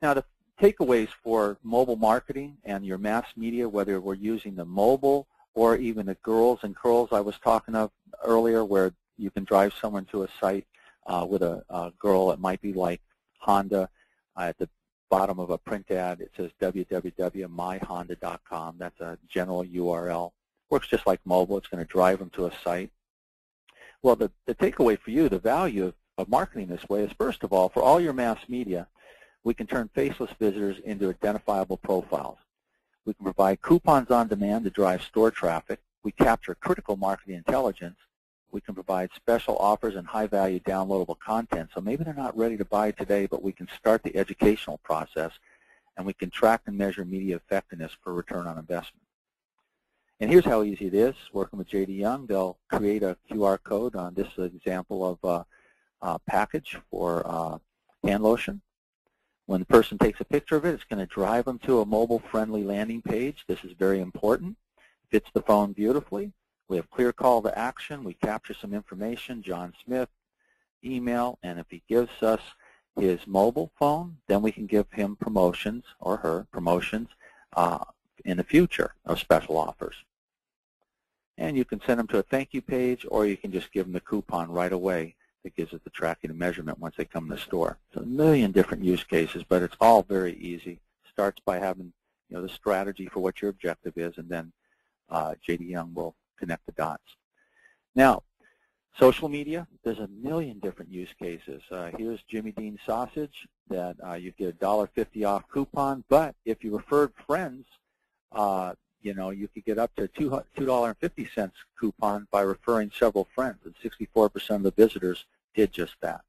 Now, the takeaways for mobile marketing and your mass media, whether we're using the mobile or even the girls and curls I was talking of earlier, where you can drive someone to a site with a girl. It might be like Honda. At the bottom of a print ad, it says www.myhonda.com. That's a general URL. Works just like mobile. It's going to drive them to a site. Well, the takeaway for you, the value of marketing this way is, first of all, for all your mass media, we can turn faceless visitors into identifiable profiles. We can provide coupons on demand to drive store traffic. We capture critical marketing intelligence. We can provide special offers and high-value downloadable content. So maybe they're not ready to buy today, but we can start the educational process, and we can track and measure media effectiveness for return on investment. And here's how easy it is. Working with J.D. Young, they'll create a QR code. This is an example of a package for hand lotion. When the person takes a picture of it, it's going to drive them to a mobile-friendly landing page. This is very important. Fits the phone beautifully. We have clear call to action. We capture some information, John Smith, email, and if he gives us his mobile phone, then we can give him promotions, or her promotions, in the future of special offers. And you can send them to a thank you page, or you can just give them the coupon right away that gives it the tracking and measurement once they come in the store. So a million different use cases, but it's all very easy. Starts by having the strategy for what your objective is, and then J.D. Young will connect the dots. Now, social media, there's a million different use cases. Here's Jimmy Dean Sausage that you get a $1.50 off coupon, but if you referred friends, you could get up to $2.50 coupon by referring several friends, and 64% of the visitors did just that.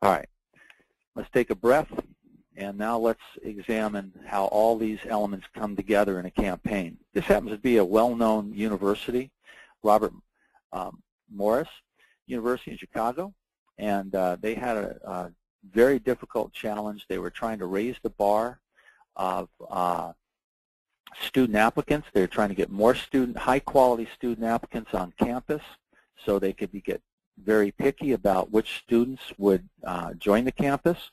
All right, let's take a breath, and now let's examine how all these elements come together in a campaign. This happens to be a well-known university, Robert Morris University in Chicago, and they had a very difficult challenge. They were trying to raise the bar of student applicants. They were trying to get more high-quality student applicants on campus, so they could get very picky about which students would join the campus.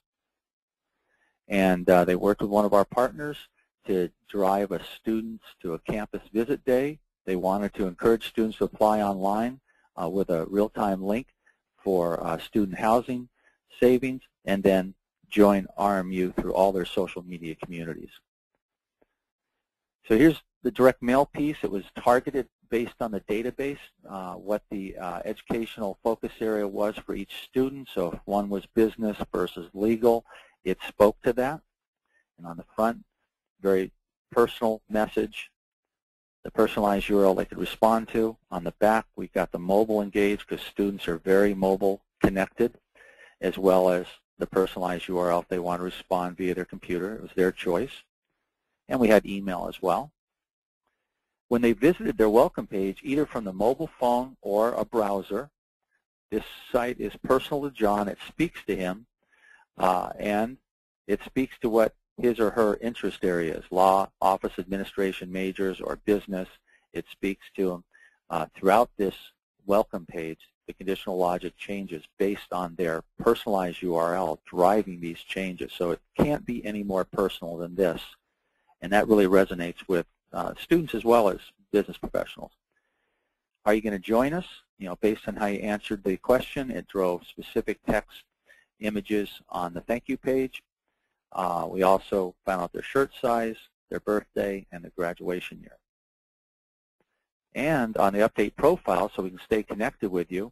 And they worked with one of our partners to drive students to a campus visit day. They wanted to encourage students to apply online with a real-time link for student housing savings, and then join RMU through all their social media communities. So here's the direct mail piece. It was targeted based on the database, what the educational focus area was for each student. So if one was business versus legal, it spoke to that. And on the front, very personal message, the personalized URL they could respond to. On the back, we've got the mobile engaged, because students are very mobile connected, as well as the personalized URL if they want to respond via their computer. It was their choice. And we had email as well. When they visited their welcome page, either from the mobile phone or a browser, this site is personal to John. It speaks to him, and it speaks to what his or her interest area is, law, office administration majors, or business. It speaks to him throughout this welcome page. The conditional logic changes based on their personalized URL driving these changes. So it can't be any more personal than this. And that really resonates with students as well as business professionals. Are you going to join us? Based on how you answered the question, it drove specific text images on the thank you page. We also found out their shirt size, their birthday, and their graduation year. And on the update profile, so we can stay connected with you,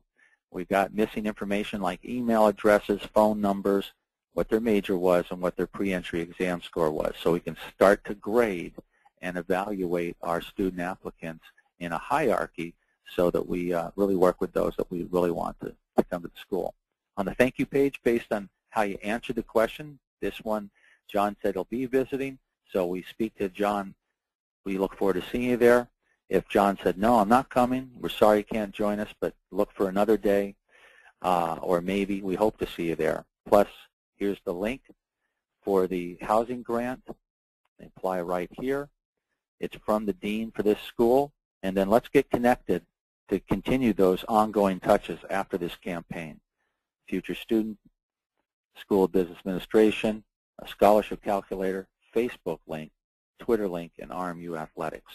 we've got missing information like email addresses, phone numbers, what their major was, and what their pre-entry exam score was. So we can start to grade and evaluate our student applicants in a hierarchy so that we really work with those that we really want to come to the school. On the thank you page, based on how you answered the question, this one, John said he'll be visiting, so we speak to John. We look forward to seeing you there. If John said, no, I'm not coming, we're sorry you can't join us, but look for another day, or maybe we hope to see you there. Plus, here's the link for the housing grant. They apply right here. It's from the dean for this school. And then let's get connected to continue those ongoing touches after this campaign. Future student School of Business Administration, a scholarship calculator, Facebook link, Twitter link, and RMU Athletics.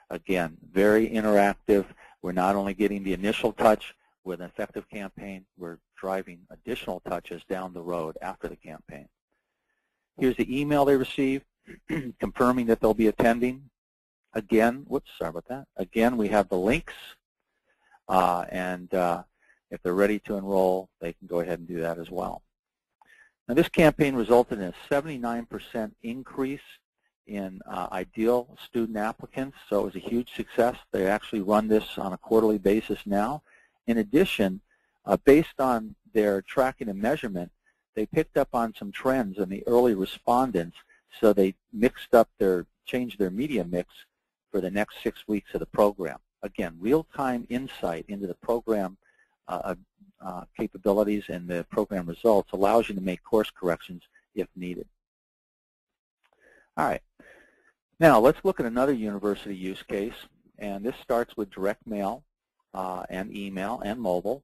Again, very interactive. We're not only getting the initial touch with an effective campaign, we're driving additional touches down the road after the campaign. Here's the email they receive confirming that they'll be attending. Again, whoops, sorry about that. Again, we have the links, and if they're ready to enroll, they can go ahead and do that as well. Now, this campaign resulted in a 79% increase in ideal student applicants, so it was a huge success. They actually run this on a quarterly basis now. In addition, based on their tracking and measurement, they picked up on some trends in the early respondents, so they changed their media mix for the next 6 weeks of the program. Again, real-time insight into the program capabilities and the program results allows you to make course corrections if needed. All right. Now, let's look at another university use case, and this starts with direct mail and email and mobile.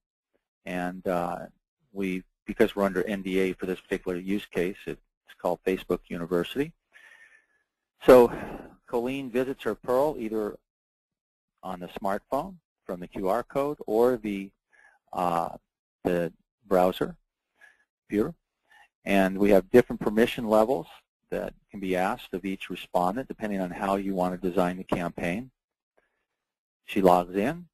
And because we're under NDA for this particular use case, it's called Facebook University. So Colleen visits her Pearl either on the smartphone from the QR code or the browser computer. And we have different permission levels that can be asked of each respondent depending on how you want to design the campaign. She logs in,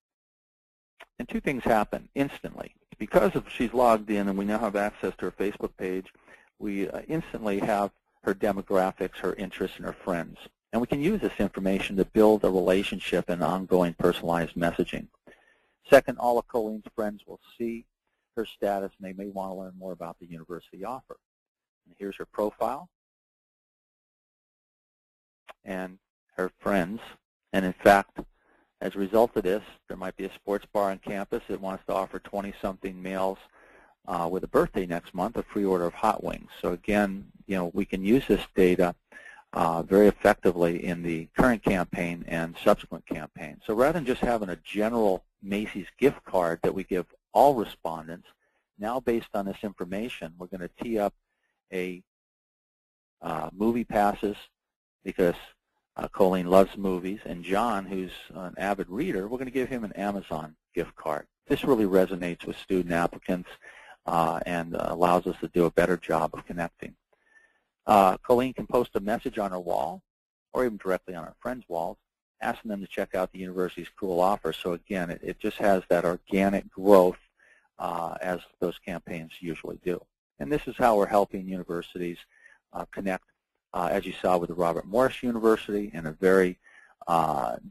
and two things happen instantly. Because she's logged in and we now have access to her Facebook page, we instantly have her demographics, her interests, and her friends. And we can use this information to build a relationship and ongoing personalized messaging. Second, all of Colleen's friends will see her status, and they may want to learn more about the university offer. And here's her profile and her friends. And in fact, as a result of this, there might be a sports bar on campus that wants to offer 20-something males with a birthday next month a free order of hot wings. So again, we can use this data very effectively in the current campaign and subsequent campaigns. So rather than just having a general Macy's gift card that we give all respondents, now based on this information, we're going to tee up a movie passes because Colleen loves movies, and John, who's an avid reader, we're going to give him an Amazon gift card. This really resonates with student applicants and allows us to do a better job of connecting. Colleen can post a message on her wall or even directly on her friends' walls, asking them to check out the university's cool offer. So again, it just has that organic growth as those campaigns usually do. And this is how we're helping universities connect, as you saw with the Robert Morris University, in a very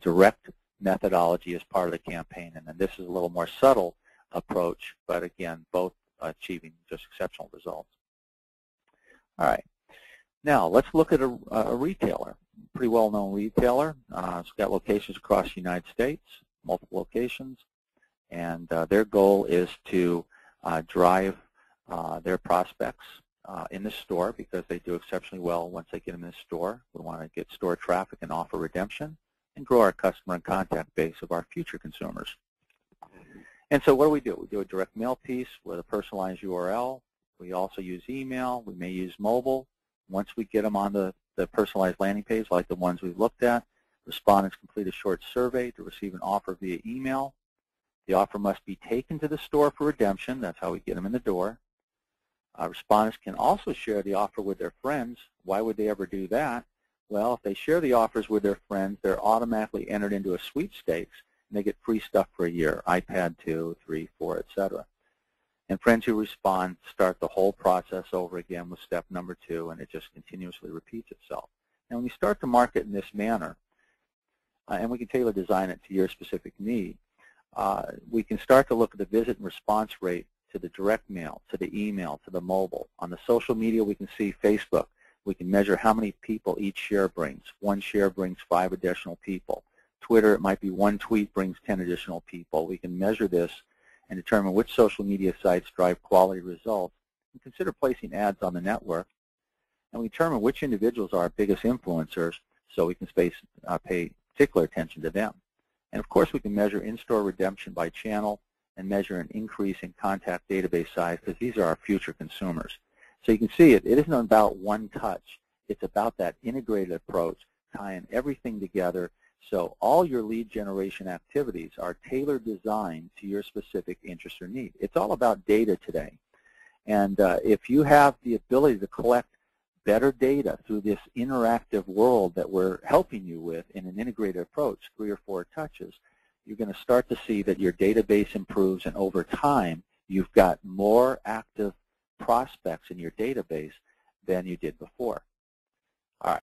direct methodology as part of the campaign. And then this is a little more subtle approach, but again, both achieving just exceptional results. All right. Now, let's look at a retailer, pretty well-known retailer. It's got locations across the United States, multiple locations, and their goal is to drive their prospects in the store because they do exceptionally well once they get them in the store. We want to get store traffic and offer redemption and grow our customer and contact base of our future consumers. And so what do? We do a direct mail piece with a personalized URL. We also use email. We may use mobile. Once we get them on the personalized landing page, like the ones we've looked at, respondents complete a short survey to receive an offer via email. The offer must be taken to the store for redemption. That's how we get them in the door. Respondents can also share the offer with their friends. Why would they ever do that? Well, if they share the offers with their friends, they're automatically entered into a sweepstakes, and they get free stuff for a year, iPad 2, 3, 4, etc. And friends who respond start the whole process over again with step number 2, and it just continuously repeats itself. And when you start to market in this manner, and we can tailor design it to your specific need, we can start to look at the visit and response rate to the direct mail, to the email, to the mobile. On the social media, we can see Facebook. We can measure how many people each share brings. One share brings 5 additional people. Twitter, it might be 1 tweet brings 10 additional people. We can measure this and determine which social media sites drive quality results, and consider placing ads on the network. And we determine which individuals are our biggest influencers, so we can pay particular attention to them. And of course, we can measure in-store redemption by channel and measure an increase in contact database size, because these are our future consumers. So you can see it isn't about one touch. It's about that integrated approach, tying everything together. So all your lead generation activities are tailored designed to your specific interest or need. It's all about data today. And if you have the ability to collect better data through this interactive world that we're helping you with in an integrated approach, 3 or 4 touches, you're going to start to see that your database improves, and over time, you've got more active prospects in your database than you did before. All right.